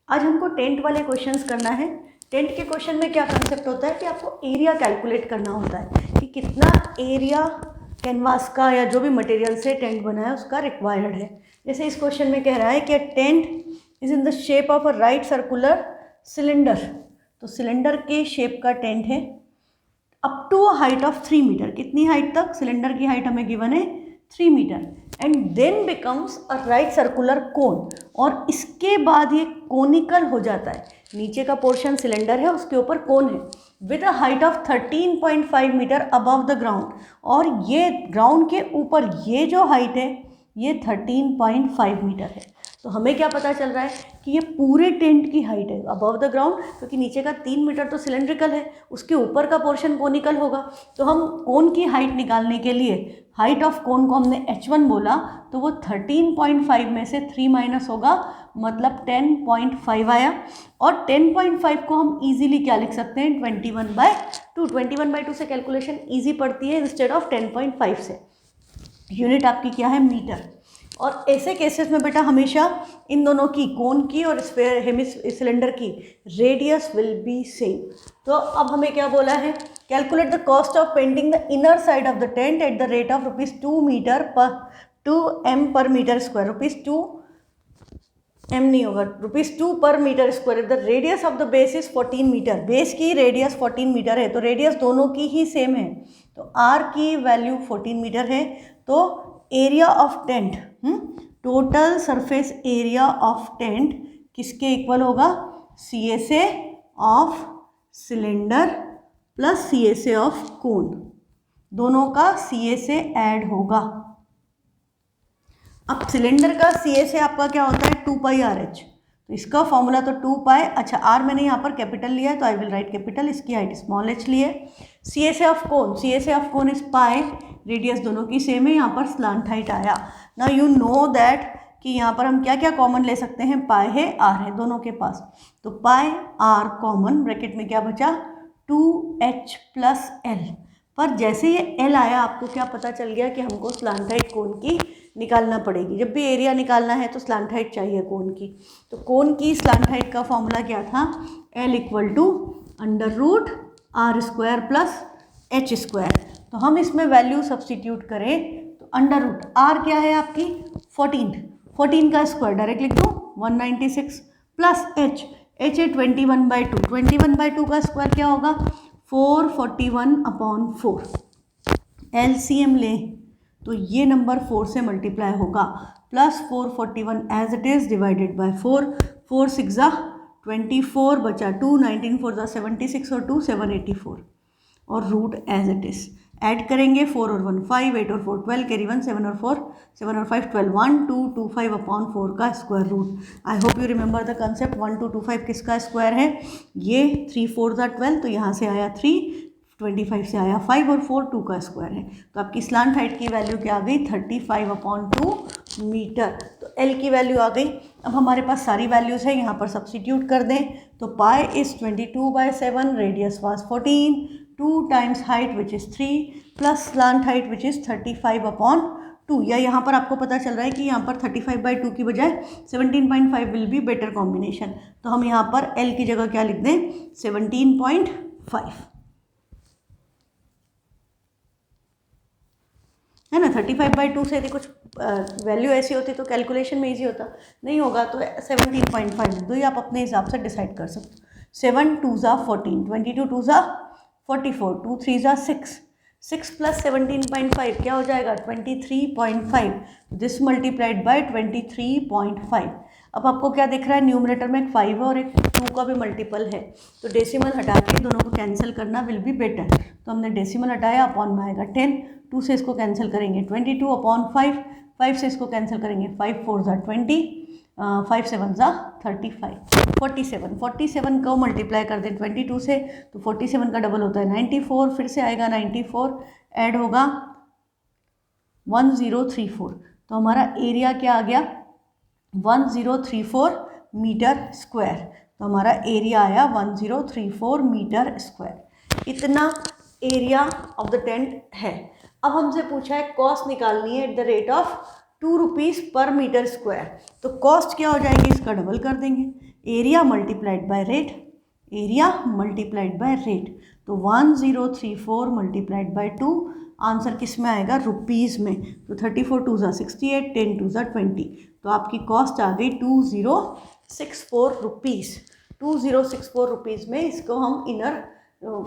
आज हमको टेंट वाले क्वेश्चंस करना है। टेंट के क्वेश्चन में क्या कंसेप्ट होता है कि आपको एरिया कैलकुलेट करना होता है कि कितना एरिया कैनवास का या जो भी मटेरियल से टेंट बना है उसका रिक्वायर्ड है। जैसे इस क्वेश्चन में कह रहा है कि tent is in the shape of a right circular cylinder. तो सिलेंडर के शेप का टेंट है up to a height of 3 metre. कितनी हाइट तक? सिलेंडर की हाइट हमें गिवन है 3 metre and then becomes a right circular cone. और इसके बाद ये कोनिकल हो जाता है। नीचे का पोर्शन सिलेंडर है, उसके ऊपर कोन है with a height of 13.5 metre above the ground. और ये ग्राउंड के ऊपर ये जो हाइट है ये 13.5 मीटर है। तो हमें क्या पता चल रहा है कि ये पूरे टेंट की हाइट है अबव द ग्राउंड, क्योंकि नीचे का 3 मीटर तो सिलेंड्रिकल है, उसके ऊपर का पोर्शन कोनिकल होगा। तो हम कोन की हाइट निकालने के लिए हाइट ऑफ कोन को हमने h1 बोला, तो वो 13.5 में से 3 माइनस होगा, मतलब 10.5 आया। और 10.5 को हम इजीली क्या लिख सकते हैं? 21/2। 21/2 से कैलकुलेशन इजी पड़ती है इंस्टेड ऑफ 10.5 से। यूनिट आपकी क्या है? मीटर। और ऐसे केसेस में बेटा हमेशा इन दोनों की, कोन की और सिलेंडर की रेडियस विल बी सेम। तो अब हमें क्या बोला है? Calculate the cost of painting the inner side of the tent at the rate of ₹2 per metre square. ₹2 नहीं होगा, ₹2 per metre square. The radius of the base is 14 metre. Base की radius 14 metre है, तो radius दोनों की ही same है। तो are की वैल्यू 14 मीटर है। तो area of tent, total surface area of tent किसके इक्वल होगा? CSA of cylinder plus CSA of कोन। दोनों का CSA ऐड होगा। अब सिलेंडर का CSA आपका क्या होता है? 2πRH। तो इसका फॉर्मूला तो 2π। अच्छा, आर मैंने यहाँ पर कैपिटल लिया है तो आई विल राइट कैपिटल, इसकी हाइट स्मॉल h ली है। CSA of cone is pi. Radius दोनों की सेम है, यहाँ पर स्लांट हाइट आया। नाउ यू नो दैट कि यहाँ पर हम क्या क्या कॉमन ले सकते हैं? पाई है, आर है दोनों के पास। तो पाई आर कॉमन, ब्रैकेट में क्या बचा? 2h plus l। पर जैसे ये l आया, आपको क्या पता चल गया कि हमको स्लांट हाइट कोन की निकालना पड़ेगी। जब भी एरिया निकालना है तो स्लांट हाइट चाहिए कोन की। तो कोन की स्लांट हाइट का फॉर्मूला क्या था? L equal to √r² plus h²। तो हम इसमें वैल्यू सब्सटीट्यूट करें तो √r क्या है आपकी? 14 का स्क्वायर डायरेक्ट लिख दूँ 196 प्लस h है 21/2। 21/2 का स्क्वायर क्या होगा? 441/4। LCM लें तो ये नंबर 4 से मल्टीप्लाई होगा, plus 441 as it is divided by 4। 4 6 ज़ा 24 बचा 2, 19 4 ज़ा 76 और 2 784 और root as it is. Add करेंगे 4 और 1 5, 8 और 4 12, कैरी 1 7 और 5 12, 1225/4 का square root. I hope you remember the concept. 1225 किसका स्क्वायर है? ये 3 4 ज़ा 12, तो यहाँ से आया 3, 25 से आया 5 और 4 2 का स्क्वायर है। तो आपकी स्लांट हाइट की वैल्यू क्या आ गई? 35/2 मीटर। तो L की वैल्यू आ गई। अब हमारे पास सारी वैल्यूज़ है, यहाँ पर सब्सटीट्यूट कर दें तो pi is 22/7, radius was 14, 2 times height which is 3 plus slant height which is 35/2। या यहाँ पर आपको पता चल रहा है कि यहाँ पर 35/2 की बजाय 17.5 विल बी बेटर कॉम्बिनेशन। तो हम यहाँ पर L की जगह क्या लिख दें? 17.5 है ना। 35/2 से यदि कुछ वैल्यू ऐसी होती तो कैलकुलेशन में इजी होता, नहीं होगा तो 17.5 लिख दो, ये आप अपने हिसाब से डिसाइड कर सकते हो। 7 2 ज़ा 14, 22 2 ज़ा 44, 2 3 ज़ा 6 प्लस 17.5 क्या हो जाएगा? 23.5। This multiplied by 23.5। अब आपको क्या दिख रहा है? न्यूमरेटर में एक 5 है और एक 2 का भी मल्टीपल है, तो डेसिमल हटा के दोनों को कैंसिल करना विल बी बेटर। तो हमने डेसिमल हटाया, अपॉन में आएगा 10, 2 से इसको कैंसिल करेंगे 22/5, 5 से इसको कैंसिल करेंगे 5 4 ज़ा 20, 5 7 ज़ा 35, 47 को मल्टीप्लाई कर दें 22 से तो 47 का डबल होता है 94, फिर से आएगा 94, ऐड होगा 1034। तो हमारा एरिया क्या आ गया? 1034 मीटर स्क्वायर। तो हमारा एरिया आया 1034 मीटर स्क्वायर। इतना एरिया ऑफ द टेंट है। अब हमसे पूछा है कॉस्ट निकालनी है eight the rate of ₹2 per metre square. तो कॉस्ट क्या हो जाएगी, इसका डबल कर देंगे, area multiplied by rate, area multiplied by rate. तो 1034 मल्टीप्लाइड बाय 2, आंसर किस में आएगा, रुपीज़ में। तो 34 2 ज़ा 68, 10 2 ज़ा 20। तो आपकी कॉस्ट आ गई 2064 रुपीज़। 2064 रुपीज़ में इसको हम इनर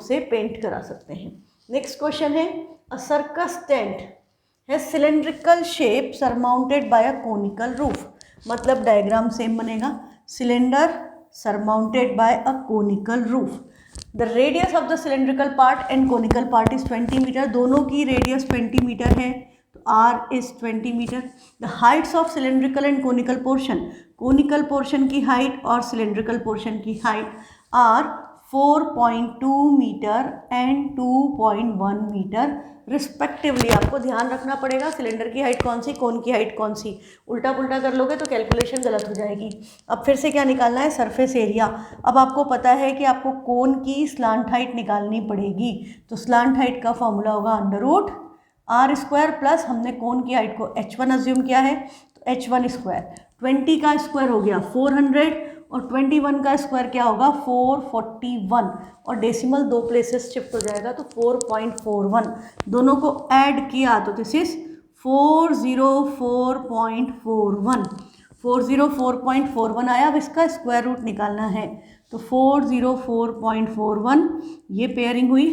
से पेंट करा सकते हैं। नेक्स्ट क्वेश्चन है, अ सर्कस टेंट है cylindrical shape surmounted by a conical roof. मतलब डायग्राम सेम बनेगा, cylinder surmounted by a conical roof. The radius of the cylindrical part and conical part is 20 metre. दोनों की radius 20 metre है, तो r is 20 metre. The heights of cylindrical and conical portion, conical portion की height और cylindrical portion की height are 4.2 metre and 2.1 metre respectively. आपको ध्यान रखना पड़ेगा सिलेंडर की हाइट कौन सी, कोन की हाइट कौन सी। उल्टा पुल्टा कर लोगे तो कैलकुलेशन गलत हो जाएगी। अब फिर से क्या निकालना है, सरफेस एरिया। अब आपको पता है कि आपको कोन की स्लांट हाइट निकालनी पड़ेगी, तो स्लांट हाइट का फॉर्मूला होगा √r² प्लस हमने कोन की हाइट को h1 अज्यूम किया है, तो h1 स्क्वायर। 20 का स्क्वायर हो गया 400 और 21 का स्क्वायर क्या होगा 441, और डेसिमल 2 प्लेसेस शिफ्ट हो जाएगा तो 4.41। दोनों को ऐड किया तो दिस इज 404.41। 404.41 आया। अब इसका स्क्वायर रूट निकालना है, तो 404.41 ये पेयरिंग हुई,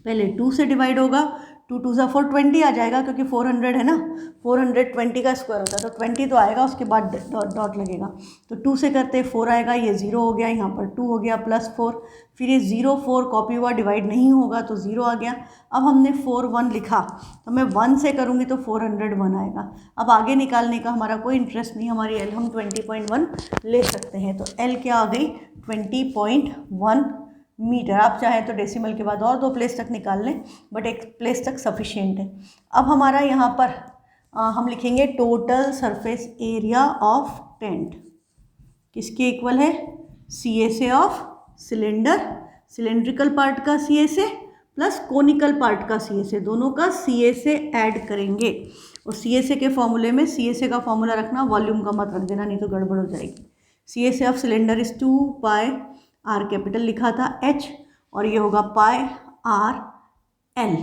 पहले 2 से डिवाइड होगा, 2 2 ज़ा 420 आ जाएगा, क्योंकि 400 है ना, 420 का स्क्वायर होता है, तो 20 तो आएगा, उसके बाद डॉट लगेगा। तो 2 से करते 4 आएगा, ये 0 हो गया, यहाँ पर 2 हो गया प्लस 4, फिर ये 0 4 कॉपी हुआ, डिवाइड नहीं होगा तो 0 आ गया। अब हमने 41 लिखा, तो मैं 1 से करूँगी तो 401 आएगा। अब आगे निकालने का हमारा कोई इंटरेस्ट नहीं, हमारी एल हम 20.1 ले सकते हैं। तो एल क्या आ गई 20.1 मीटर। आप चाहें तो डेसिमल के बाद और 2 प्लेस तक निकाल लें, बट एक प्लेस तक सफिशिएंट है। अब हमारा यहाँ पर हम लिखेंगे total surface area of tent, किसके इक्वल है, CSA of cylinder, cylindrical part का CSA प्लस कोनिकल पार्ट का CSA, दोनों का CSA ऐड करेंगे। और CSA के फॉर्मूले में CSA का फॉर्मूला रखना, वॉल्यूम का मत रख देना, नहीं तो गड़बड़ हो जाएगी। CSA of cylinder is 2 pi r capital लिखा था H, और ये होगा pi r L,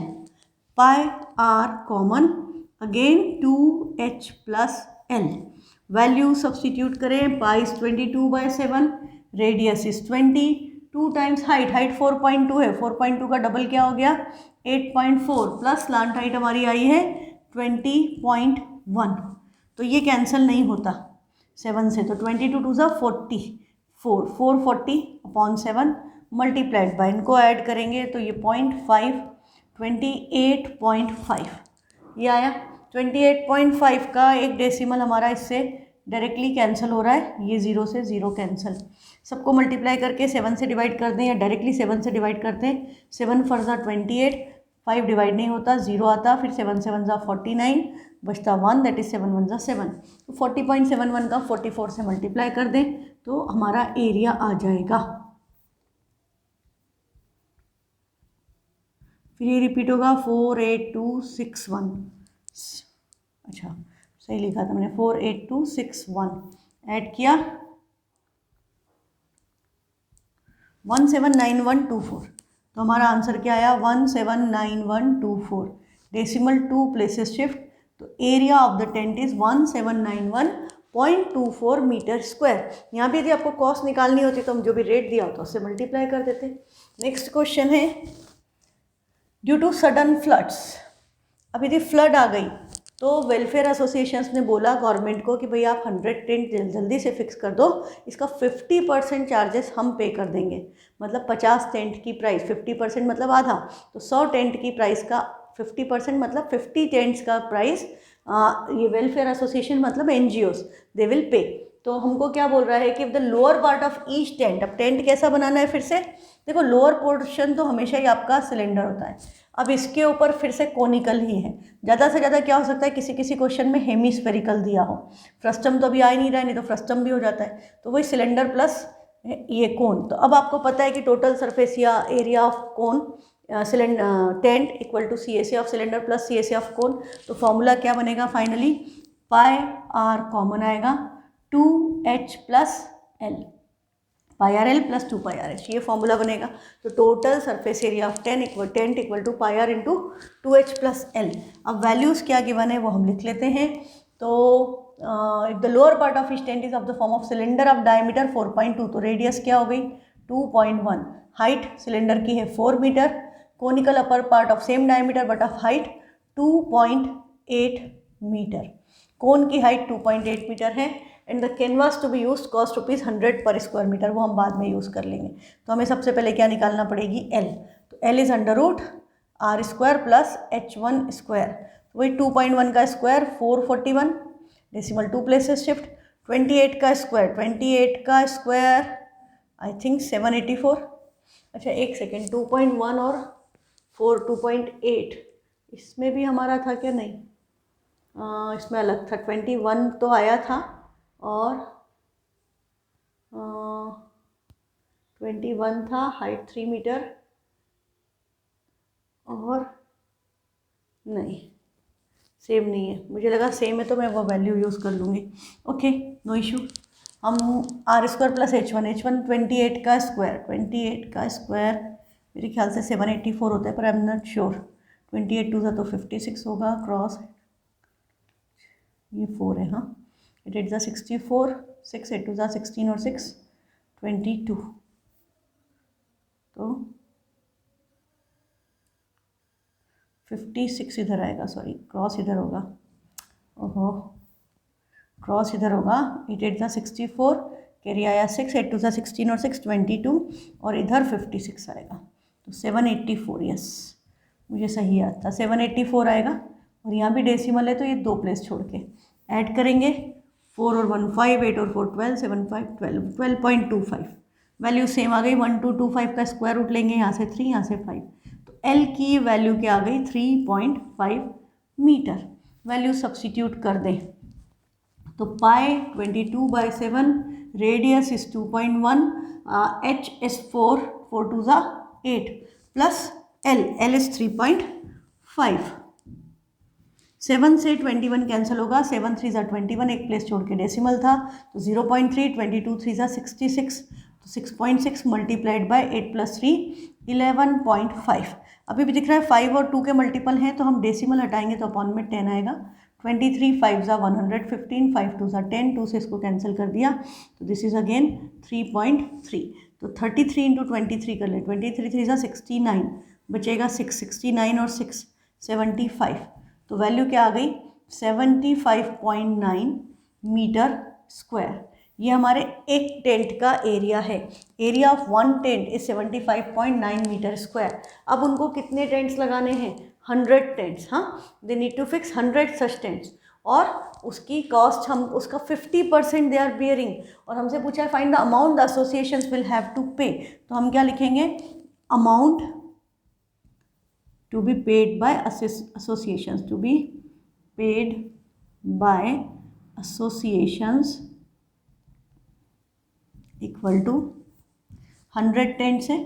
pi r common, again 2H plus L। Value substitute करें, pi is 22/7, radius is 20, 2 times height, height 4.2 है, 4.2 का डबल क्या हो गया 8.4, प्लस स्लांट हाइट हमारी आई है 20.1, तो ये कैंसिल नहीं होता 7 से, तो 22 2 ज़ा 440/7 मल्टीप्लाइड बाय, इनको ऐड करेंगे तो ये 0.5, 28.5 ये आया। 28.5 का एक डेसिमल हमारा इससे डायरेक्टली कैंसिल हो रहा है, ये 0 से 0 कैंसिल। सबको मल्टीप्लाई करके 7 से डिवाइड कर दें या डायरेक्टली 7 से डिवाइड करते हैं, 7 4 ज़ा 28, 5 डिवाइड नहीं होता, 0 आता, फिर 7 7 ज़ा 49, बचता 1, दैट इज 7 1 ज़ा 7। तो 40.71 का 44 से मल्टीप्लाई कर दें तो हमारा एरिया आ जाएगा। फिर ये रिपीट होगा 48261, अच्छा सही लिखा था मैंने, 48261 ऐड किया 179124, तो हमारा आंसर क्या आया 179124। डेसिमल 2 प्लेसेस शिफ्ट, तो area of the tent is 1791.24 metre square. यहाँ भी यदि आपको कॉस्ट निकालनी होती तो हम जो भी रेट दिया होता उससे मल्टीप्लाई कर देते। नेक्स्ट क्वेश्चन है, ड्यू टू सडन फ्लड्स, अब यदि फ्लड आ गई तो वेलफेयर एसोसिएशंस ने बोला गवर्नमेंट को कि भाई आप 100 टेंट जल्दी से फिक्स कर दो, इसका 50% चार्जेस हम पे कर देंगे। मतलब 50 टेंट की प्राइस, 50% मतलब आधा, तो 100 टेंट की प्राइस का 50% मतलब 50 टेंट्स का प्राइस ये वेलफेयर एसोसिएशन मतलब NGOs दे विल पे। तो हमको क्या बोल रहा है कि the lower part of each tent, अब टेंट कैसा बनाना है फिर से देखो, लोअर पोर्शन तो हमेशा ही आपका सिलेंडर होता है, अब इसके ऊपर फिर से कोनिकल ही है। ज़्यादा से ज़्यादा क्या हो सकता है, किसी किसी क्वेश्चन में हेमीस्फेरिकल दिया हो, फ्रस्टम तो अभी आ ही नहीं रहा है, नहीं तो फ्रस्टम भी हो जाता है, तो वही सिलेंडर प्लस ये कोन। तो अब आपको पता है कि टोटल सरफेस या area of cone tent equal to CSA of cylinder plus CSA of cone. तो फॉर्मूला क्या बनेगा फाइनली, पाई आर कॉमन आएगा, 2h plus l, pi r l plus 2 pi r h, ये फॉर्मूला बनेगा। तो total surface area of tent equal to pi r into 2h plus l. अब values क्या given है वो हम लिख लेते हैं। तो the lower part of each tent is of the form of cylinder of diameter 4.2, तो रेडियस क्या हो गई 2.1, हाइट सिलेंडर की है 4 metre, conical upper part of same diameter but of height 2.8 metre, cone की हाइट 2.8 मीटर है, and the canvas to be use cost ₹100 per square metre, वो हम बाद में यूज़ कर लेंगे। तो हमें सबसे पहले क्या निकालना पड़ेगी, एल। तो l is under root r square plus h1 square, वही 2.1 का स्क्वायर 441, डेसिमल 2 प्लेसेस शिफ्ट, 28 का स्क्वायर आई थिंक 784। अच्छा एक सेकेंड, 2.1 और 2.8 इसमें भी हमारा था क्या, नहीं इसमें अलग था, 21 तो आया था और 21 था, हाइट 3 मीटर, और नहीं सेम नहीं है, मुझे लगा सेम है तो मैं वो वैल्यू यूज़ कर लूँगी। Okay no issue. हम आर स्क्वायर प्लस h1 28 का स्क्वायर मेरे ख्याल से 784 होता है, पर I am not sure. 28 two तो 56 होगा, क्रॉस ये 4 है, हाँ 8 ज़ा 64, 6 8 ज़ा 16 और 6 22, तो 56 इधर आएगा, सॉरी क्रॉस इधर होगा, ओहो क्रॉस इधर होगा, 8 8 ज़ा 64, कैरी आया 6 8 2 ज़ा 16 और 6 22, और इधर 56 आएगा, तो 784, यस मुझे सही याद था 784 आएगा। और यहाँ भी डेसिमल है तो ये 2 प्लेस छोड़ के ऐड करेंगे, 4 और 1 5, 8 और 4 12, 7 5 12, 12.25 वैल्यू सेम आ गई। 1225 का स्क्वायर रूट लेंगे, यहाँ से 3 यहाँ से 5, तो एल की वैल्यू क्या आ गई 3.5 मीटर। वैल्यू सब्सटीट्यूट कर दें तो पाई 22/7, रेडियस इज 2.1, एच इज 4 4 2 ज़ा 8 प्लस एल इज 3.5। 7 से 21 कैंसिल होगा, 7 3 ज़ा 21, एक प्लेस छोड़ के डेसिमल था, तो 0.3, 22 3 ज़ा 66, तो 6.6 मल्टीप्लाइड बाय 8 प्लस 3 11.5। अभी भी दिख रहा है 5 और 2 के मल्टीपल हैं, तो हम डेसिमल हटाएंगे तो अपॉन में 10 आएगा। 23 5 ज़ा 115, 5 2 ज़ा 10, 2 से इसको कैंसिल कर दिया, तो दिस इज अगेन 3.3। तो 33 इंटू 23 कर ले, 23 3 ज़ा 69, बचेगा 669 और 6 75, तो वैल्यू क्या आ गई 75.9 मीटर स्क्वायर। ये हमारे एक टेंट का एरिया है। Area of one tent is 75.9 metre square. अब उनको कितने टेंट्स लगाने हैं, 100 टेंट्स, हाँ they need to fix 100 such tents, और उसकी कॉस्ट हम उसका 50% दे आर बियरिंग, और हमसे पूछा है find the amount the associations will have to pay, तो हम क्या लिखेंगे, amount to be paid by associations, to be paid by associations equal to 100 tents है,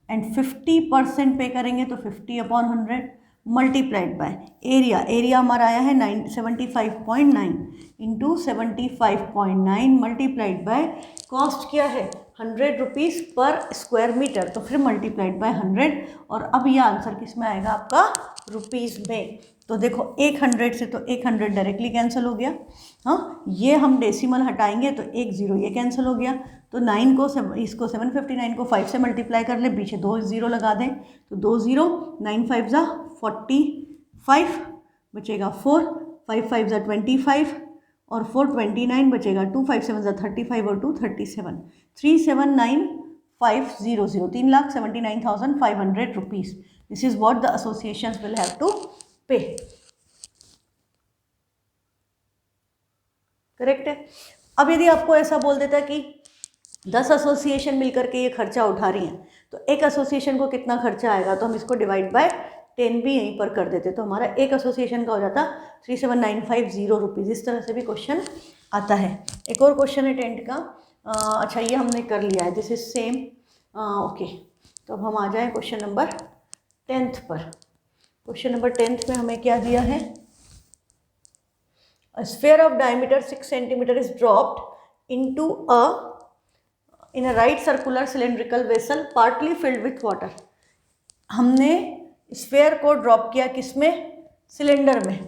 एंड 50% पे करेंगे तो 50/100 मल्टीप्लाइड बाय एरिया हमारा आया है 75.9 इंटू 75.9 मल्टीप्लाइड बाय कॉस्ट क्या है 100 रुपीज़ पर स्क्वायर मीटर, तो फिर मल्टीप्लाइड बाय 100, और अब ये आंसर किस में आएगा आपका रुपीज़ में। तो देखो 100 से तो 100 डायरेक्टली कैंसिल हो गया, हाँ ये हम डेसिमल हटाएंगे तो 1 0 ये कैंसिल हो गया, तो 9 को इसको 759 को 5 से मल्टीप्लाई कर ले, पीछे 2 0 लगा दें, तो 2 0 9 5 ज़ा 45, बचेगा 4 5 5 ज़ा 25, और 4 29 बचेगा, 2 5 7 ज़ा 35 और 2 37, 379,500, 3,79,500 rupees. This is what the associations will have to pay. Correct है। अब यदि आपको ऐसा बोल देता कि 10 एसोसिएशन मिलकर के ये खर्चा उठा रही हैं, तो एक एसोसिएशन को कितना खर्चा आएगा, तो हम इसको डिवाइड बाय 10 भी यहीं पर कर देते, तो हमारा एक एसोसिएशन का हो जाता 37,950 रुपीज़। इस तरह से भी क्वेश्चन आता है। एक और क्वेश्चन है टेंट का, अच्छा ये हमने कर लिया है, दिस इज सेम, ओके। तो अब हम आ जाएं क्वेश्चन नंबर 10 पर। क्वेश्चन नंबर 10 में हमें क्या दिया है, sphere of diameter 6 centimetre is dropped into in a right circular cylindrical vessel partly filled with water. हमने स्फेयर को ड्रॉप किया किसमें? सिलेंडर में,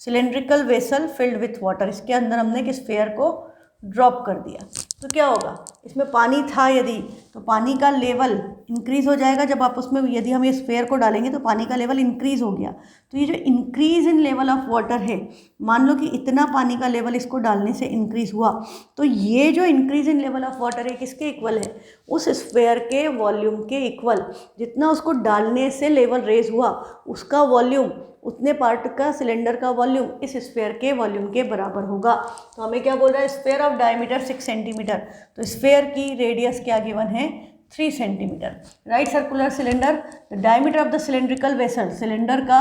cylindrical vessel filled with water, इसके अंदर हमने एक स्फेयर को ड्रॉप कर दिया। तो क्या होगा, इसमें पानी था यदि, तो पानी का लेवल इंक्रीज़ हो जाएगा। जब आप उसमें यदि हम ये स्फेयर को डालेंगे तो पानी का लेवल इंक्रीज़ हो गया। तो ये जो increase in level of water है, मान लो कि इतना पानी का लेवल इसको डालने से इंक्रीज़ हुआ, तो ये जो increase in level of water है किसके इक्वल है? उस स्फेयर के वॉल्यूम के इक्वल। जितना उसको डालने से लेवल रेज हुआ उसका वॉल्यूम, उतने पार्ट का सिलेंडर का वॉल्यूम इस स्फेयर के वॉल्यूम के बराबर होगा। तो हमें क्या बोल रहा है? स्फेयर ऑफ डायमीटर 6 सेंटीमीटर, तो स्फेयर की रेडियस क्या गिवन है? 3 centimetre. Right circular cylinder, the diameter of the cylindrical vessel, cylinder का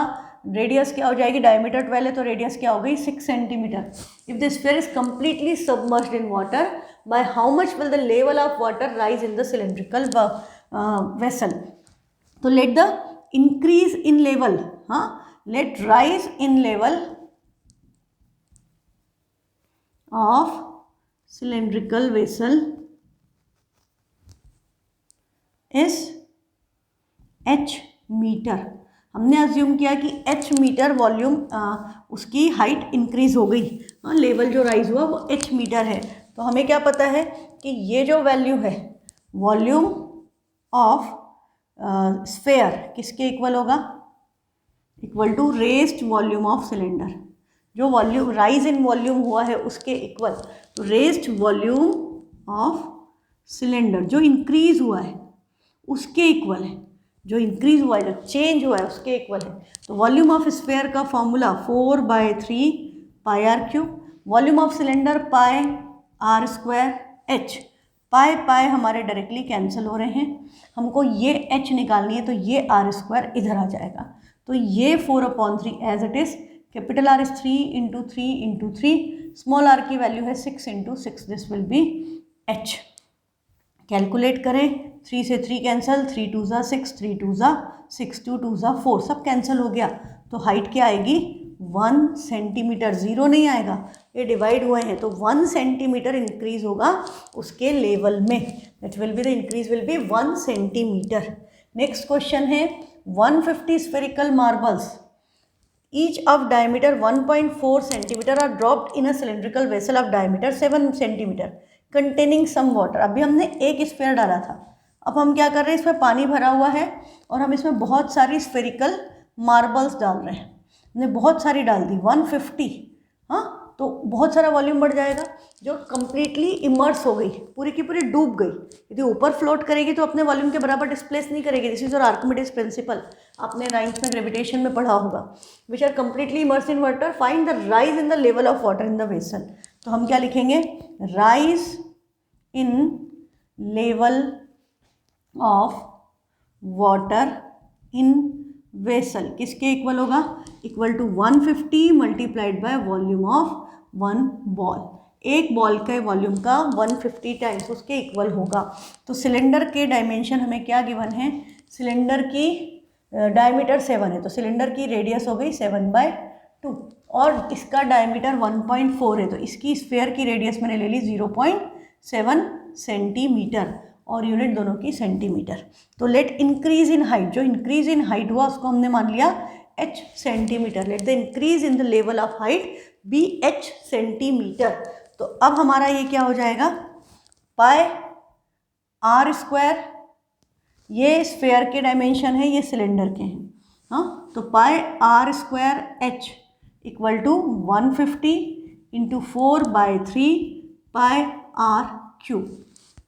रेडियस क्या हो जाएगी? डायमीटर 12 है तो रेडियस क्या हो गई? 6 centimetre. If the sphere is completely submerged in water, by how much will the level of water rise in the cylindrical vessel? तो let the increase in level, हाँ, let rise in level of cylindrical vessel is h metre. हमने assume किया कि h metre volume, उसकी height increase हो गई, level जो rise हुआ वो h मीटर है। तो हमें क्या पता है कि ये जो वैल्यू है वॉल्यूम ऑफ स्फेयर किसके इक्वल होगा? Equal to raised volume of cylinder. जो वॉल्यूम राइज इन वॉल्यूम हुआ है उसके इक्वल। तो रेज्ड वॉल्यूम ऑफ सिलेंडर जो इंक्रीज हुआ है उसके इक्वल है, जो इंक्रीज हुआ है, जो चेंज हुआ है उसके इक्वल है। तो वॉल्यूम ऑफ स्फेयर का formula 4/3 pi r cube, volume of cylinder pi r square h. Pi pi हमारे डायरेक्टली कैंसिल हो रहे हैं, हमको ये एच निकालनी है, तो ये आर स्क्वायर इधर आ जाएगा। तो ये 4/3 as it is, capital r is 3 × 3 × 3, small r की वैल्यू है 6 × 6, this will be h. Calculate करें, 3 से 3 कैंसिल, 3 2 ज़ा 6, 3 2 ज़ा 6, 2 2 ज़ा 4, सब कैंसिल हो गया। तो हाइट क्या आएगी? 1 सेंटीमीटर, ज़ीरो नहीं आएगा, ये डिवाइड हुए हैं तो 1 सेंटीमीटर इंक्रीज होगा उसके लेवल में। That will be the increase will be 1 centimetre. Next question है 150 spherical marbles each of diameter 1.4 centimeter are dropped in a cylindrical vessel of diameter 7 centimeter containing some water। अभी हमने एक sphere डाला था, अब हम क्या कर रहे हैं? इसमें पानी भरा हुआ है और हम इसमें बहुत सारी स्फेरिकल मार्बल्स डाल रहे हैं। हमने बहुत सारी डाल दी 150, हाँ, तो बहुत सारा वॉल्यूम बढ़ जाएगा जो कम्प्लीटली इमर्स हो गई, पूरी की पूरी डूब गई। यदि ऊपर फ्लोट करेगी तो अपने वॉल्यूम के बराबर डिस्प्लेस नहीं करेगी। This is your Archimedes principle, आपने 9th में ग्रेविटेशन में पढ़ा होगा। Which are completely immerse in water, find the rise in the level of water in the vessel. तो हम क्या लिखेंगे? Rise in level of water in vessel किसके इक्वल होगा? Equal to 150 multiplied by volume of 1 ball. एक ball के volume का 150 times उसके इक्वल होगा। तो सिलेंडर के डायमेंशन हमें क्या गिवन है? सिलेंडर की डायमीटर 7 है, तो सिलेंडर की रेडियस हो गई 7/2 और इसका डायमीटर 1.4 है, तो इसकी स्फेयर की रेडियस मैंने ले ली 0.7 सेंटीमीटर और यूनिट दोनों की सेंटीमीटर। तो लेट इंक्रीज इन हाइट, जो इंक्रीज इन हाइट हुआ उसको हमने मान लिया h centimetre. Let the increase in the level of height be h centimetre. तो अब हमारा ये क्या हो जाएगा? पाई आर स्क्वायर, ये स्फेयर के डायमेंशन है, ये सिलेंडर के हैं, हाँ, तो pi r square h equal to 150 × 4/3 pi r cube.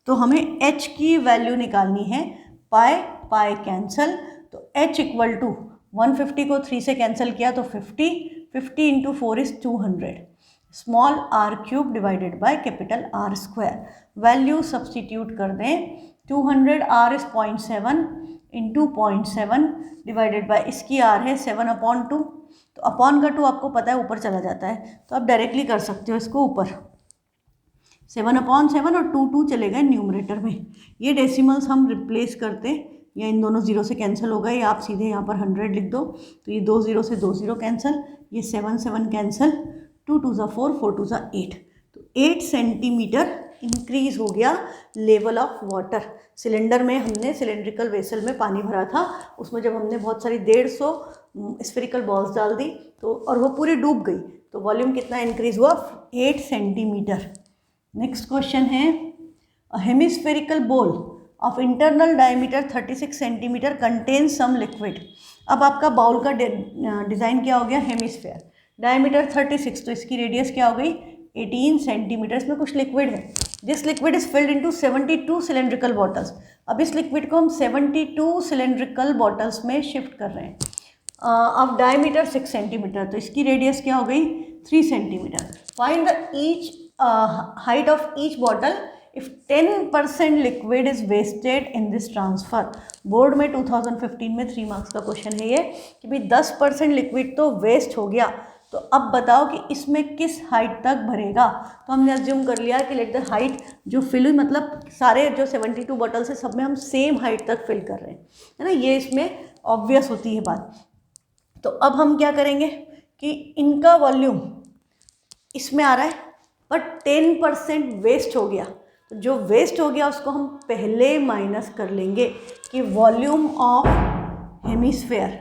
तो हमें h की वैल्यू निकालनी है, पाई पाई कैंसल, तो h इक्वल टू 150 को 3 से कैंसिल किया तो 50, 50 × 4 is 200, small r cube divided by capital r square. Value substitute कर दें, 200 r इज 0.7 × 0.7 डिवाइडेड बाय इसकी r है 7/2, तो अपॉन का 2 आपको पता है ऊपर चला जाता है, तो आप डायरेक्टली कर सकते हो इसको ऊपर 7/7 और 2 चले गए न्यूमरेटर में। ये डेसिमल्स हम रिप्लेस करते, या इन दोनों जीरो से कैंसिल हो गए, या आप सीधे यहाँ पर 100 लिख दो, तो ये 2 0 से 2 0 कैंसिल, ये 7 7 कैंसिल, 2 2 ज़ा 4, 4 2 ज़ा 8, तो 8 सेंटीमीटर इंक्रीज हो गया लेवल ऑफ वाटर। सिलेंडर में हमने सिलेंड्रिकल वेसल में पानी भरा था, उसमें जब हमने बहुत सारी 150 स्फेरिकल बॉल्स डाल दी तो और वो पूरी डूब गई, तो वॉल्यूम कितना इंक्रीज हुआ? 8 सेंटीमीटर। नेक्स्ट क्वेश्चन है, a hemispherical bowl of internal diameter 36 centimetre contain some liquid. अब आपका बाउल का डिज़ाइन क्या हो गया? हेमिस्फेयर, डायमीटर 36, तो इसकी रेडियस क्या हो गई? 18 सेंटीमीटर। इसमें कुछ लिक्विड है, this liquid is filled into 72 cylindrical bottles. अब इस लिक्विड को हम 72 सिलेंड्रिकल बॉटल्स में शिफ्ट कर रहे हैं। अब डायमीटर 6 सेंटीमीटर, तो इसकी रेडियस क्या हो गई? 3 centimetre. Find the each height of each bottle if 10% liquid is wasted in this transfer. Board में 2015 में 3 मार्क्स का क्वेश्चन है ये कि भाई 10% लिक्विड तो वेस्ट हो गया, तो अब बताओ कि इसमें किस हाइट तक भरेगा। तो हमने अज्यूम कर लिया कि लेट द हाइट जो फिल हुई, मतलब सारे जो 72 बॉटल्स है सब में हम सेम हाइट तक फिल कर रहे हैं, है ना, ये इसमें ऑब्वियस होती है बात। तो अब हम क्या करेंगे कि इनका वॉल्यूम इसमें आ रहा है बट 10% वेस्ट हो गया, तो जो वेस्ट हो गया उसको हम पहले माइनस कर लेंगे कि वॉल्यूम ऑफ हेमिस्फेयर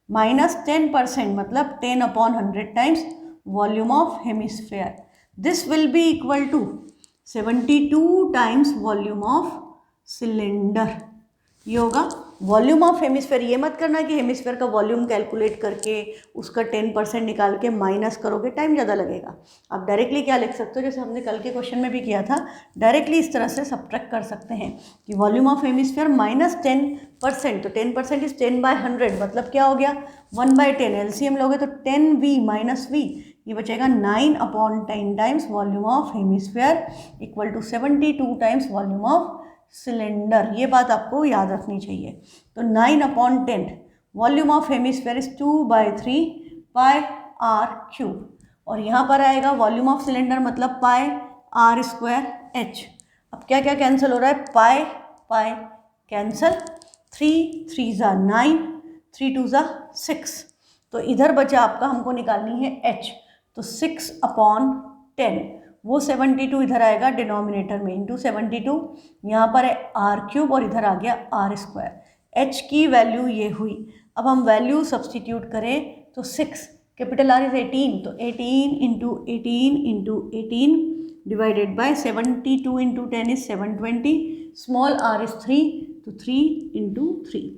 माइनस 10% मतलब 10/100 times volume of hemisphere. This will be equal to 72 times volume of cylinder. ये होगा वॉल्यूम ऑफ हेमिस्फेयर। ये मत करना कि हेमिस्फेयर का वॉल्यूम कैलकुलेट करके उसका 10% निकाल के माइनस करोगे, टाइम ज़्यादा लगेगा। आप डायरेक्टली क्या लिख सकते हो, जैसे हमने कल के क्वेश्चन में भी किया था, डायरेक्टली इस तरह से सब्ट्रैक्ट कर सकते हैं कि वॉल्यूम ऑफ हेमिस्फेयर माइनस 10%, तो 10% इज 10/100, मतलब क्या हो गया? 1/10। एलसीएम लोगे तो 10v माइनस v, ये बचेगा 9/10 times volume of hemisphere equal to 72 times volume of cylinder. ये बात आपको याद रखनी चाहिए। तो 9/10 volume of hemisphere is 2/3 pi r cube, और यहाँ पर आएगा वॉल्यूम ऑफ सिलेंडर मतलब पाई आर स्क्वायर एच। अब क्या क्या कैंसिल हो रहा है? पाई पाई कैंसिल, 3 3 ज़ा 9, 3 2 ज़ा 6, तो इधर बचा आपका, हमको निकालनी है एच, तो 6/10, वो 72 इधर आएगा डिनोमिनेटर में इंटू 72, यहाँ पर है आर क्यूब और इधर आ गया आर स्क्वायर। एच की वैल्यू ये हुई। अब हम वैल्यू सब्सटीट्यूट करें तो 6, कैपिटल आर इज 18, तो 18 into 18 into 18 divided by 72 into 10 is 720, small r is 3, तो 3 इंटू 3।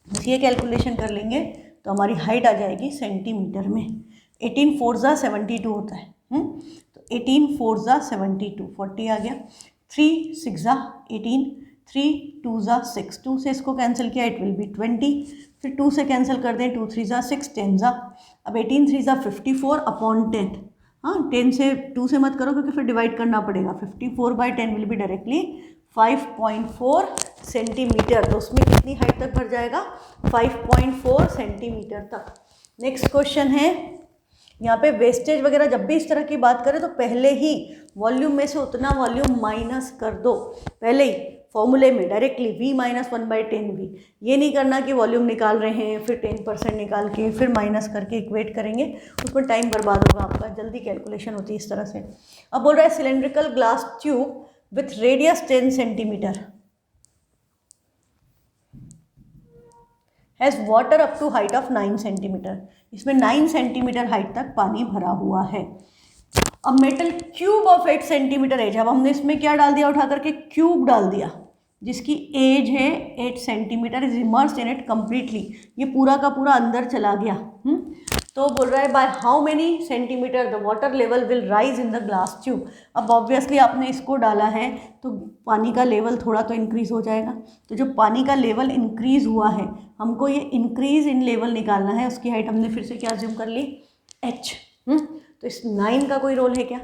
बस ये कैलकुलेशन कर लेंगे तो हमारी हाइट आ जाएगी सेंटीमीटर में। 18 4 ज़ा 72 होता है, तो 18 4 ज़ा 72, 40 आ गया। 3 6 ज़ा 18, 3 2 ज़ा 6, 2 से इसको कैंसिल किया, इट विल बी 20, फिर 2 से कैंसिल कर दें, 2 3 ज़ा 6, 10 ज़ा, अब 18 3 ज़ा 54/10। हाँ, 10 से 2 से मत करो क्योंकि फिर डिवाइड करना पड़ेगा। 54/10 विल बी डायरेक्टली 5.4 सेंटीमीटर, तो उसमें कितनी हाइट तक भर जाएगा? 5.4 सेंटीमीटर तक। नेक्स्ट क्वेश्चन है, यहाँ पे वेस्टेज वगैरह जब भी इस तरह की बात करें तो पहले ही वॉल्यूम में से उतना वॉल्यूम माइनस कर दो, पहले ही फॉर्मूले में डायरेक्टली v माइनस 1/10v। ये नहीं करना कि वॉल्यूम निकाल रहे हैं फिर 10% निकाल के फिर माइनस करके इक्वेट करेंगे, उसमें टाइम बर्बाद होगा आपका, जल्दी कैलकुलेशन होती है इस तरह से। अब बोल रहा है cylindrical glass tube with radius 10 centimetre has water up to height of 9 centimetre. इसमें 9 सेंटीमीटर हाइट तक पानी भरा हुआ है। अब metal cube of 8 centimetre edge, अब हमने इसमें क्या डाल दिया? उठा करके क्यूब डाल दिया जिसकी एज है 8 centimetre, is immersed in it completely, ये पूरा का पूरा अंदर चला गया। तो बोल रहा है by how many centimetre the water level will rise in the glass tube. अब ऑब्वियसली आपने इसको डाला है तो पानी का लेवल थोड़ा तो इंक्रीज़ हो जाएगा, तो जो पानी का लेवल इंक्रीज़ हुआ है हमको ये इंक्रीज़ इन लेवल निकालना है, उसकी हाइट हमने फिर से क्या अज्यूम कर ली? एच। तो इस 9 का कोई रोल है क्या?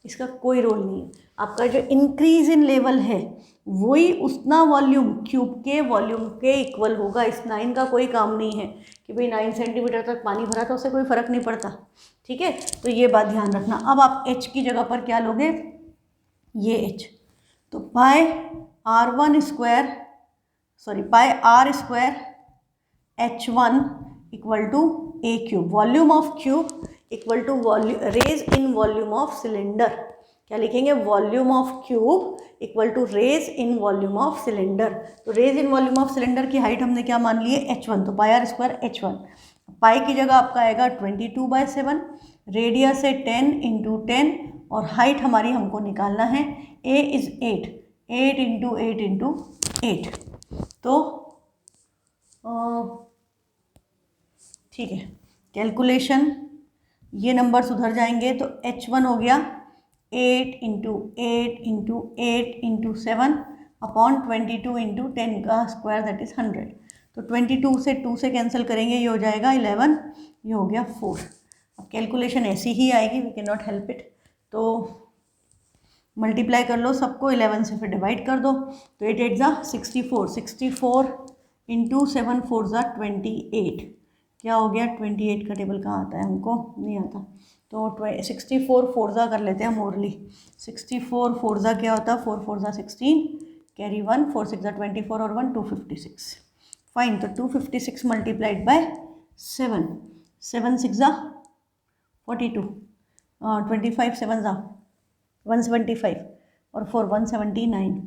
इसका कोई रोल नहीं है। आपका जो इंक्रीज इन लेवल है वही उतना वॉल्यूम क्यूब के वॉल्यूम के इक्वल होगा। इस 9 का कोई काम नहीं है कि भाई 9 सेंटीमीटर तक पानी भरा तो उससे कोई फ़र्क नहीं पड़ता, ठीक है, तो ये बात ध्यान रखना। अब आप h की जगह पर क्या लोगे? ये h, तो pi r1 square pi r square h1 equal to a cube, volume of cube equal to raise in volume of cylinder. क्या लिखेंगे? Volume of cube equal to raise in volume of cylinder. तो raise in volume of cylinder की height हमने क्या मान ली है? h1, तो pi r square h1। पाई की जगह आपका आएगा 22/7, रेडियस है 10 इंटू 10 और हाइट हमारी हमको निकालना है, a इज़ 8, 8 इंटू 8 इंटू 8। तो ठीक है, कैलकुलेशन ये नंबर सुधर जाएंगे तो h1 हो गया 8 into 8 into 8 into 7 upon 22 into 10 का स्क्वायर, दैट इज़ 100। तो 22 से 2 से कैंसिल करेंगे, ये हो जाएगा 11, ये हो गया 4। अब कैलकुलेशन ऐसी ही आएगी, we can not help it. तो मल्टीप्लाई कर लो सबको, 11 से फिर डिवाइड कर दो, तो 8 8 ज़ा 64, 64 इंटू 7 4 ज़ा 28। क्या हो गया? 28 का टेबल कहाँ आता है? हमको नहीं आता। तो 64 4 ज़ा कर लेते हैं मोरली। 64 4 ज़ा क्या होता है? 4 4 ज़ा 16, कैरी 1, 4 6 ज़ा 24 और 1 256। फाइन, तो 256 मल्टीप्लाइड बाय 7, 7 6 ज़ा 42, 25 7 ज़ा 175 और 4 179,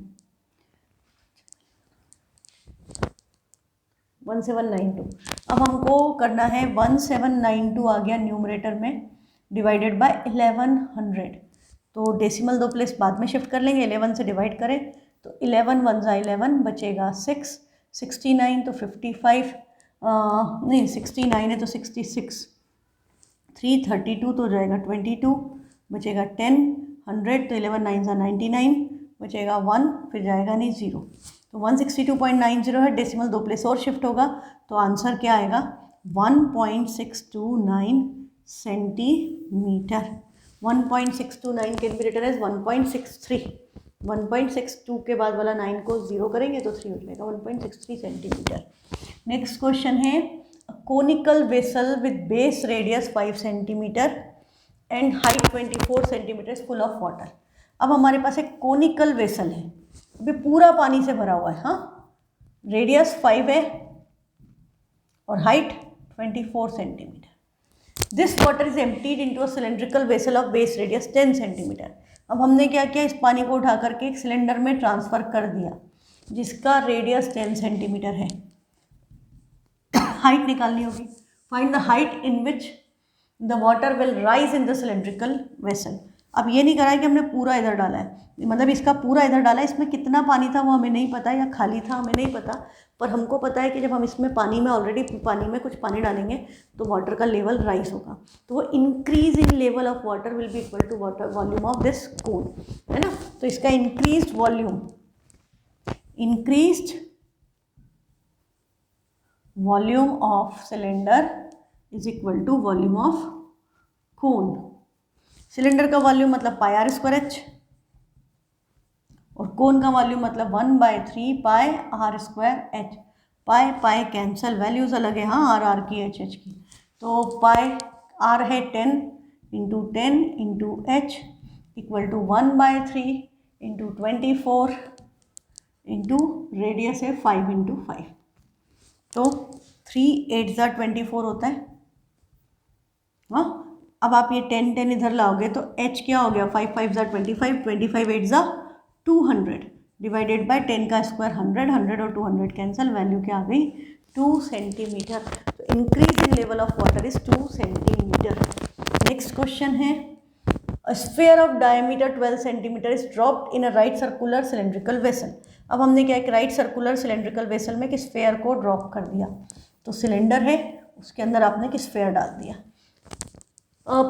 1792। अब हमको करना है 1792 आ गया न्यूमरेटर में, डिवाइडेड बाय 1100। तो डेसिमल 2 प्लेस बाद में शिफ्ट कर लेंगे, 11 से डिवाइड करें तो 11 1 ज़ा 11 बचेगा 6, 69 तो 55, नहीं 69 है तो 66, 3 32 तो हो जाएगा 22, बचेगा 10, 100 तो 11 9 ज़ा 99, बचेगा 1, फिर जाएगा नहीं 0। तो 162.90 है, डेसिमल 2 प्लेस और शिफ्ट होगा तो आंसर क्या आएगा? 1.629 centimetre. 1.629 can be written as 1.63। 1.62 के बाद वाला 9 को 0 करेंगे तो 3 हो जाएगा, 1.63 सेंटीमीटर। नेक्स्ट क्वेश्चन है, conical vessel with base radius 5 centimetre and height 24 centimetre full of water. अब हमारे पास एक कोनिकल वेसल है, अभी पूरा पानी से भरा हुआ है, हाँ, रेडियस 5 है और height 24 centimetre. This water is emptied into a cylindrical vessel of base radius 10 centimetre. अब हमने क्या किया? इस पानी को उठा करके एक सिलेंडर में ट्रांसफ़र कर दिया जिसका रेडियस 10 सेंटीमीटर है। हाइट निकालनी होगी, find the height in which the water will rise in the cylindrical vessel. अब ये नहीं करा है कि हमने पूरा इधर डाला है, मतलब इसका पूरा इधर डाला है, इसमें कितना पानी था वो हमें नहीं पता, या खाली था हमें नहीं पता, पर हमको पता है कि जब हम इसमें पानी में ऑलरेडी पानी में कुछ पानी डालेंगे तो वाटर का लेवल राइज होगा, तो वो increase in level of water will be equal to water volume of this cone, है ना। तो इसका increased volume, increased volume of cylinder is equal to volume of cone. Cylinder का वॉल्यूम मतलब पाई आर स्क्वायर एच और कोन का volume मतलब 1/3 pi r square h. Pi pi cancel, values अलग है, हाँ, आर आर की एच एच की। तो पाई आर है 10 into 10 into h equal to 1/3 into 24 into radius है 5 इंटू 5, तो 3 8 ज़ा 24 होता है, हाँ। अब आप ये 10 10 इधर लाओगे तो h क्या हो गया? 5 5 ज़ा 25, 25 8 ज़ा 200 डिवाइडेड बाय 10 का स्क्वायर 100, 100 और 200 कैंसल, वैल्यू क्या आ गई? 2 सेंटीमीटर। तो increase in level of water is 2 centimetre. Next question है, a sphere of diameter 12 centimetre is dropped in a right circular cylindrical vessel. अब हमने क्या, एक राइट सर्कुलर सिलेंड्रिकल वेसल में एक स्फीयर को ड्रॉप कर दिया, तो सिलेंडर है उसके अंदर आपने एक स्फीयर डाल दिया,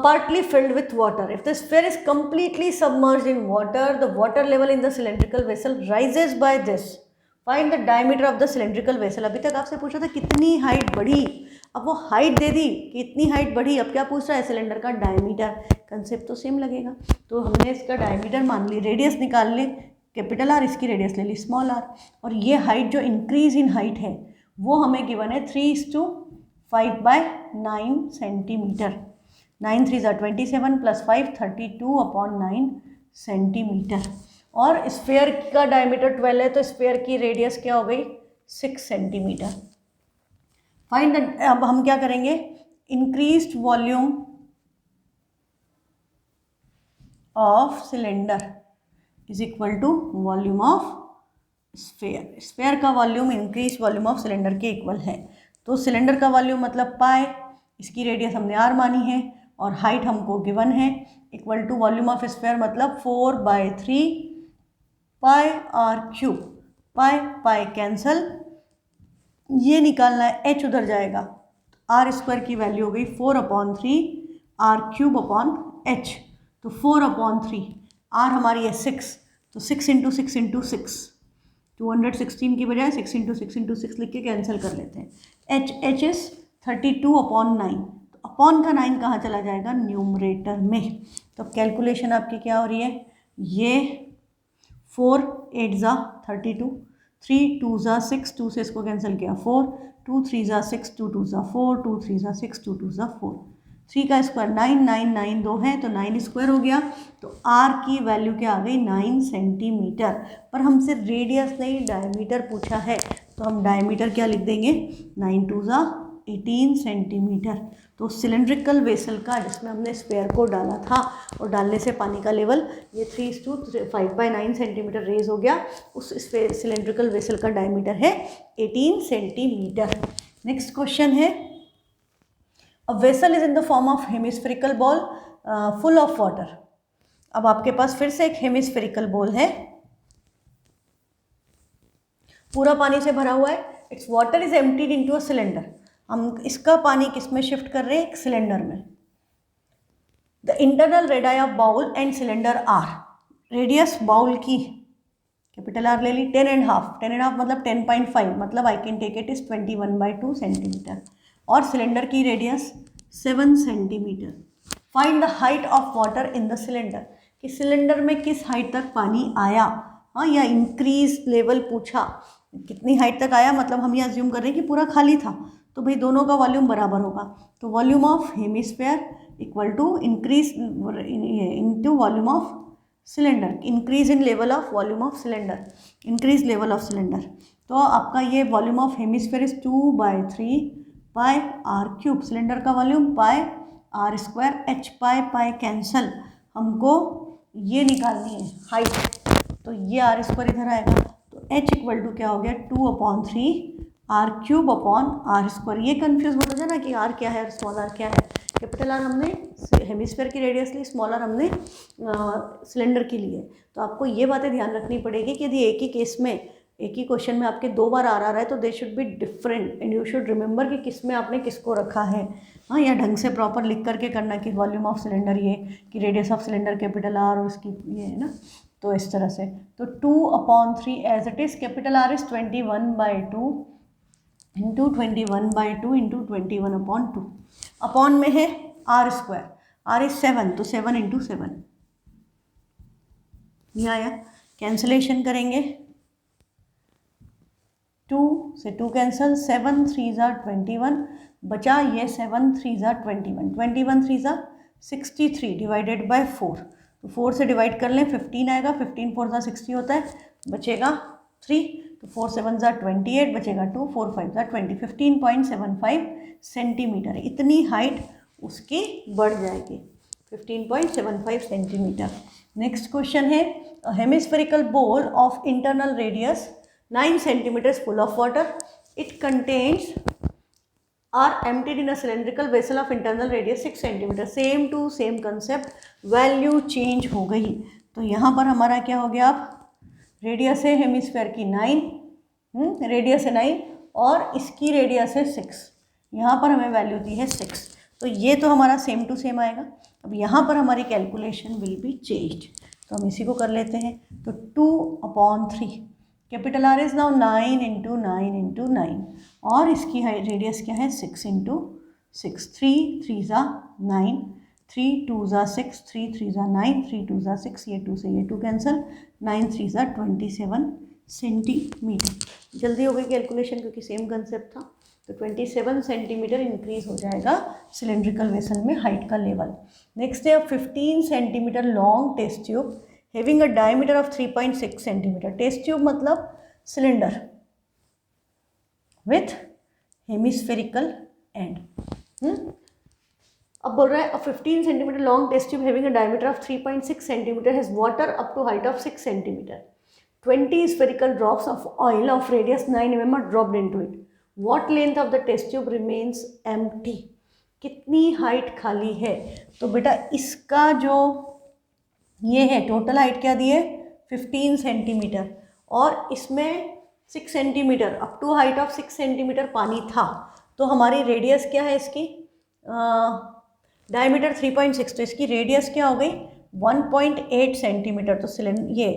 partly filled with water. If the sphere is completely submerged in water, the water level in the cylindrical vessel rises by this. Find the diameter of the cylindrical vessel. अभी तक आपसे पूछा था कितनी हाइट बढ़ी, अब वो हाइट दे दी कि इतनी हाइट बढ़ी, अब क्या पूछ रहा है? सिलेंडर का डायमीटर। कंसेप्ट तो सेम लगेगा, तो हमने इसका डायमीटर मान ली, रेडियस निकाल ले कैपिटल आर, इसकी रेडियस ले ली स्मॉल आर, और ये हाइट जो इंक्रीज इन हाइट है वो हमें गिवन है 3:5/9 सेंटीमीटर। 9 3 ज़ा 27 प्लस 5 32/9 सेंटीमीटर, और स्फीयर का डायमीटर 12 है तो स्फीयर की रेडियस क्या हो गई? 6 सेंटीमीटर। फाइंड द, अब हम क्या करेंगे, increased volume of cylinder is equal to volume of sphere. Sphere का volume increase volume of cylinder के इक्वल है। तो सिलेंडर का वॉल्यूम मतलब पाई, इसकी रेडियस हमने आर मानी है और हाइट हमको गिवन है, equal to volume of sphere मतलब 4/3 pi r cube. Pi pi cancel, ये निकालना है, एच उधर जाएगा, आर स्क्वायर की वैल्यू हो गई 4/3 आर क्यूब अपॉन एच। तो 4/3, आर हमारी है 6, तो 6 × 6 × 6, 216 की बजाय 6 × 6 × 6 लिख के कैंसिल कर लेते हैं। एच इज़ 32/9, तो अपॉन का 9 कहाँ चला जाएगा, न्यूमरेटर में। तो अब कैलकुलेशन आपकी क्या हो रही है, ये 4 8 ज़ा 32, 3 2 ज़ा 6, 2 से इसको कैंसिल किया 4, 2 3 ज़ा 6, 2 2 ज़ा 4, 2 3 ज़ा 6, 2 2 ज़ा 4, 3 का स्क्वायर 9, 9 9 2 है तो 9 स्क्वायर हो गया। तो आर की वैल्यू क्या आ गई, 9 सेंटीमीटर। पर हमसे रेडियस नहीं डायमीटर पूछा है, तो हम डायमीटर क्या लिख देंगे, 9 2 ज़ा 18 सेंटीमीटर। तो सिलेंड्रिकल वेसल का जिसमें हमने स्फेयर को डाला था और डालने से पानी का लेवल ये 3:5/9 सेंटीमीटर रेज हो गया, उस सिलेंड्रिकल वेसल का डायमीटर है 18 सेंटीमीटर। नेक्स्ट क्वेश्चन है, a vessel is in the form of hemispherical ball full of water. अब आपके पास फिर से एक हेमिस्फेरिकल बॉल है, पूरा पानी से भरा हुआ है, it's water is emptied into a cylinder. हम इसका पानी किस में शिफ्ट कर रहे हैं, एक सिलेंडर में। The internal radius of bowl and cylinder are, radius bowl की कैपिटल आर ले ली, 10.5, 10.5 मतलब 10.5, मतलब I can take it is 21/2 centimetre, और सिलेंडर की radius 7 centimetre. Find the height of water in the cylinder, कि सिलेंडर में किस हाइट तक पानी आया, हाँ, या इंक्रीज लेवल पूछा, कितनी हाइट तक आया, मतलब हम ये अज्यूम कर रहे हैं कि पूरा खाली था, तो भाई दोनों का वॉल्यूम बराबर होगा। तो volume of hemisphere equal to increase into volume of cylinder, increase in level of volume of cylinder, increase level of cylinder. तो आपका ये volume of hemisphere is 2/3 pi r cube, cylinder का volume pi r square, h pi pi cancel, हमको ये निकालनी है height, तो ये आर स्क्वायर इधर आएगा, तो एच इक्वल टू क्या हो गया, 2/3 r cube upon r square. ये कन्फ्यूज मत हो जाना कि आर क्या है और स्मॉल आर क्या है, कैपिटल आर हमने हेमिस्फेयर की रेडियस ली, स्मॉल आर हमने सिलेंडर की लिए। तो आपको ये बातें ध्यान रखनी पड़ेगी कि यदि एक ही केस में, एक ही क्वेश्चन में आपके 2 बार आर आ रहा है, तो they should be different and you should remember कि किस में आपने किसको रखा है, हाँ, या ढंग से प्रॉपर लिख करके करना कि वॉल्यूम ऑफ सिलेंडर ये, कि radius of cylinder capital R और उसकी ये है ना, तो इस तरह से। तो 2/3 as it is, capital r is 21/2 into 21/2 into 21/2, upon में है आर स्क्वायर, आर इज 7, तो 7 × 7, ये आया, कैंसलेशन करेंगे, 2 से 2 कैंसल, 7 3 ज़ा 21, बचा ये 7 3 ज़ा 21, 21 3 ज़ा 63 डिवाइडेड बाय 4, तो 4 से डिवाइड कर लें 15 आएगा, 15 4 ज़ा 60 होता है, बचेगा 3, तो 4 7 ज़ा 28, बचेगा 2, 4 5 ज़ा 20, 15.75 सेंटीमीटर। इतनी हाइट उसकी बढ़ जाएगी, 15.75 सेंटीमीटर। नेक्स्ट क्वेश्चन है, hemispherical bowl of internal radius 9 centimeters full of water, it contains are emptied in a cylindrical vessel of internal radius 6 centimeter, same to same concept, value change हो गई। तो यहाँ पर हमारा क्या हो गया, अब रेडियस है हेमिस्फेयर की 9, रेडियस है 9 और इसकी रेडियस है 6, यहाँ पर हमें वैल्यू दी है 6, तो ये तो हमारा सेम टू सेम आएगा। अब यहाँ पर हमारी कैलकुलेशन विल बी चेंज्ड, तो हम इसी को कर लेते हैं। तो 2/3, कैपिटल आर इज नाउ 9 × 9 × 9, और इसकी रेडियस क्या है 6 × 6, 3 3 ज़ा 9, 3 2 ज़ा 6, 3 3 ज़ा 9, 3 2 ज़ा 6, ये 2 से ये 2 कैंसल, 9 3 ज़ा 27 सेंटीमीटर। जल्दी हो गई कैलकुलेशन क्योंकि सेम कंसेप्ट था, तो 27 सेंटीमीटर इंक्रीज हो जाएगा सिलेंड्रिकल वेसल में हाइट का लेवल। नेक्स्ट है 15 centimetre long test tube having a diameter of 3.6 centimetre, test tube मतलब सिलेंडर विथ हेमिस्फेरिकल एंड, अब बोल रहा है a 15 centimetre long test tube having a diameter of 3.6 centimetre has water up to height of 6 centimetre. 20 spherical drops of oil of radius 9 mm are dropped into it. What length of the test tube remains empty? कितनी height खाली है? तो बेटा इसका जो ये है total height क्या दी है 15 सेंटीमीटर और इसमें 6 centimetre up to height of 6 centimetre पानी था. तो हमारी रेडियस क्या है इसकी डायमीटर 3.6 तो इसकी रेडियस क्या हो गई 1.8 सेंटीमीटर. तो सिलेंडर ये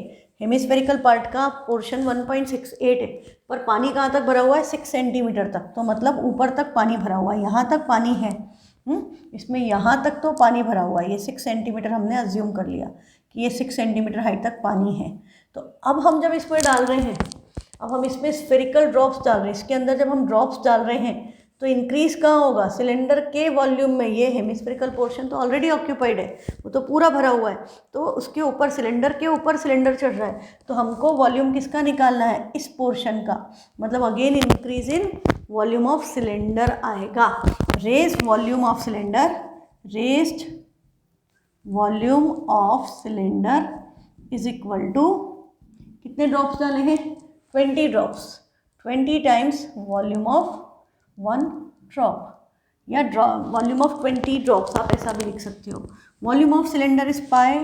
हेमिस्फेरिकल पार्ट का पोर्शन 1.68 है पर पानी कहाँ तक भरा हुआ है 6 सेंटीमीटर तक. तो मतलब ऊपर तक पानी भरा हुआ है, यहाँ तक पानी है. इसमें यहाँ तक तो पानी भरा हुआ है. ये 6 सेंटीमीटर हमने अज्यूम कर लिया कि ये 6 सेंटीमीटर हाइट तक पानी है. तो अब हम जब इसमें डाल रहे हैं, अब हम इसमें स्फेरिकल ड्रॉप्स डाल रहे हैं, इसके अंदर जब हम ड्रॉप्स डाल रहे हैं तो इंक्रीज कहाँ होगा सिलेंडर के वॉल्यूम में. ये हेमिस्फेरिकल पोर्शन तो ऑलरेडी ऑक्यूपाइड है, वो तो पूरा भरा हुआ है. तो उसके ऊपर सिलेंडर के ऊपर सिलेंडर चढ़ रहा है. तो हमको वॉल्यूम किसका निकालना है इस पोर्शन का. मतलब again increase in volume of cylinder आएगा. Raised volume of cylinder, raised volume of cylinder is equal to कितने ड्रॉप्स डाले हैं 20 drops. 20 times volume of 1 drop या वॉल्यूम ऑफ 20 ड्रॉप्स आप ऐसा भी लिख सकते हो. Volume of cylinder is pi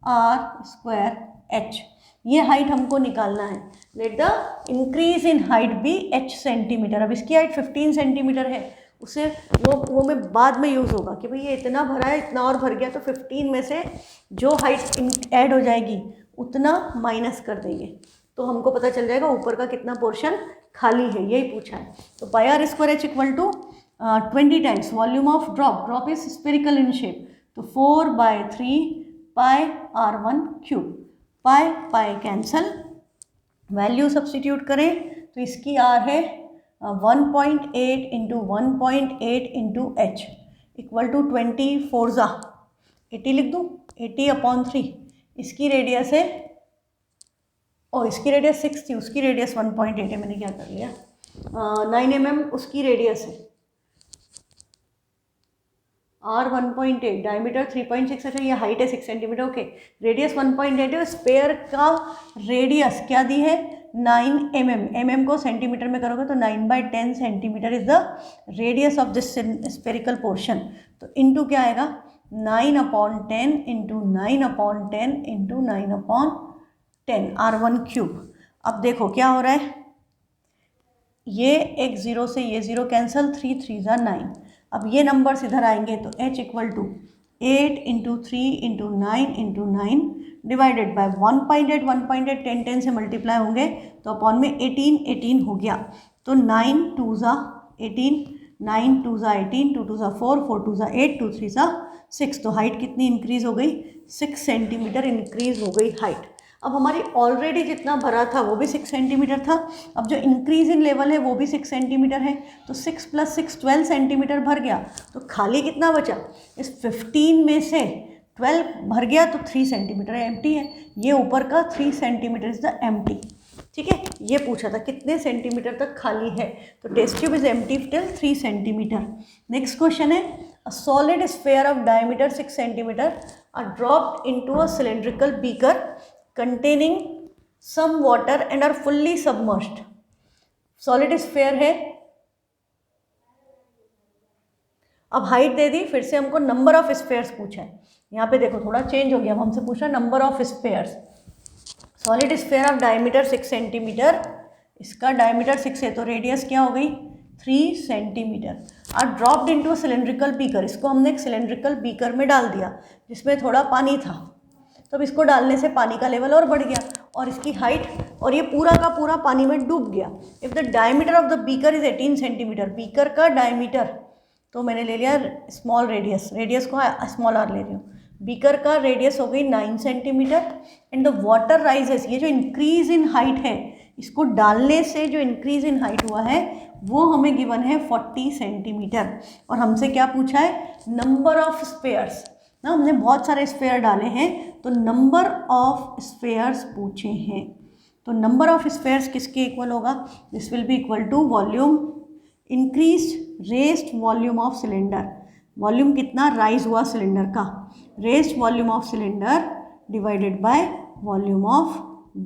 r square h. ये हाइट हमको निकालना है. Let the increase in height be h centimetre. अब इसकी हाइट 15 सेंटीमीटर है, उसे वो में बाद में यूज़ होगा कि भाई ये इतना भरा है इतना और भर गया तो 15 में से जो हाइट ऐड हो जाएगी उतना माइनस कर देंगे तो हमको पता चल जाएगा ऊपर का कितना पोर्शन खाली है. यही पूछा है. तो pi r square h equal to 20 times volume of drop. Drop is spherical in shape तो 4/3 pi r1 cube. Pi pi cancel, value substitute करें तो इसकी आर है 1.8 into 1.8 into h equal to 20 4 80 लिख दूँ 80/3. इसकी रेडियस है इसकी रेडियस 6 थी, उसकी रेडियस 1.8 है. मैंने क्या कर लिया 9 mm उसकी रेडियस है. R 1.8, diameter 3.6. अच्छा ये हाइट है 6 सेंटीमीटर. ओके रेडियस 1.8 है. स्पेयर का रेडियस क्या दी है 9 mm. mm को सेंटीमीटर में करोगे तो 9/10 centimetre is the radius of this spherical portion. तो इनटू क्या आएगा 9/10 इंटू 9/10 इंटू 9/10 R1 क्यूब. अब देखो क्या हो रहा है, ये एक ज़ीरो से ये ज़ीरो कैंसिल, 3 3 ज़ा 9. अब ये नंबर्स इधर आएंगे तो h equal to 8 into 3 into 9 into 9 divided by 1.8 1.8 10 10 से मल्टीप्लाई होंगे तो अपॉन में 18 18 हो गया. तो 9 2 ज़ा 18, 9 2 ज़ा 18, 2 2 ज़ा 4, 4 2 ज़ा 8, 2 3 ज़ा 6. तो हाइट कितनी इंक्रीज़ हो गई 6 सेंटीमीटर इंक्रीज़ हो गई हाइट. अब हमारी ऑलरेडी जितना भरा था वो भी 6 सेंटीमीटर था. अब जो इंक्रीज इन लेवल है वो भी 6 सेंटीमीटर है. तो 6 + 6 12 सेंटीमीटर भर गया. तो खाली कितना बचा इस 15 में से 12 भर गया तो 3 सेंटीमीटर एम्प्टी है. ये ऊपर का 3 सेंटीमीटर इज द एम्प्टी. ठीक है, ये पूछा था कितने सेंटीमीटर तक खाली है. तो test tube is empty till 3 centimetre. Next question है a solid sphere of diameter 6 centimetre are dropped into a cylindrical beaker containing some water and are fully submerged. Solid sphere है. अब हाइट दे दी, फिर से हमको नंबर ऑफ स्फेयर्स पूछा है. यहाँ पे देखो थोड़ा चेंज हो गया. अब हमसे पूछा number of spheres. Solid sphere of diameter 6 centimetre, इसका डायमीटर 6 है तो रेडियस क्या हो गई 3 centimetre. Are dropped into cylindrical beaker. इसको हमने एक सिलेंड्रिकल बीकर में डाल दिया जिसमें थोड़ा पानी था. तो अब इसको डालने से पानी का लेवल और बढ़ गया और इसकी हाइट और ये पूरा का पूरा पानी में डूब गया. If the diameter of the beaker is 18 centimetre, beaker का डायमीटर तो मैंने ले लिया स्मॉल रेडियस, रेडियस को स्मॉल आर ले रही हूँ. बीकर का रेडियस हो गई 9 centimetre and the water rises. ये जो इंक्रीज इन हाइट है इसको डालने से जो इंक्रीज इन हाइट हुआ है वो हमें गिवन है 40 सेंटीमीटर. और हमसे क्या पूछा है नंबर ऑफ स्पेयर्स ना. हमने बहुत सारे स्फेयर डाले हैं तो नंबर ऑफ स्फेयर्स पूछे हैं. तो नंबर ऑफ स्फेयर्स किसके इक्वल होगा, this will be equal to volume increase raised volume of cylinder. Volume कितना राइज हुआ सिलेंडर का, raised volume of cylinder divided by volume of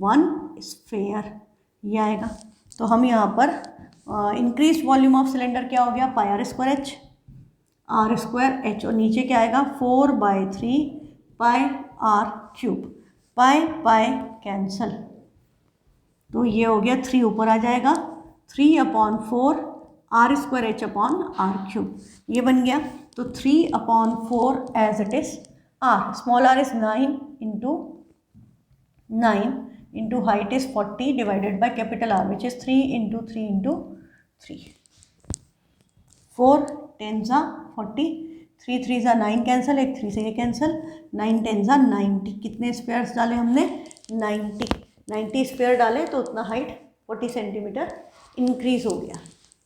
one sphere, ये आएगा। तो हम यहाँ पर इंक्रीज वॉल्यूम ऑफ सिलेंडर क्या हो गया, pi r square h, r square h, और नीचे क्या आएगा 4/3 pi r cube, pi pi cancel, तो ये हो गया 3 ऊपर आ जाएगा, 3/4 r square h upon r cube, ये बन गया। तो 3/4 as it is r, small r is 9 into height is 40 divided by capital r which is 3 into 3, 4 10 40, 3 3 9 cancel, एक 3 से ये कैंसल, 9 10 90, कितने स्पेयर्स डाले हमने 90 स्पेयर डाले तो उतना हाइट 40 सेंटीमीटर इंक्रीज हो गया।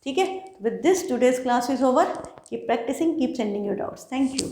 ठीक है, with this today's class is over, keep practising, keep sending your doubts, thank you.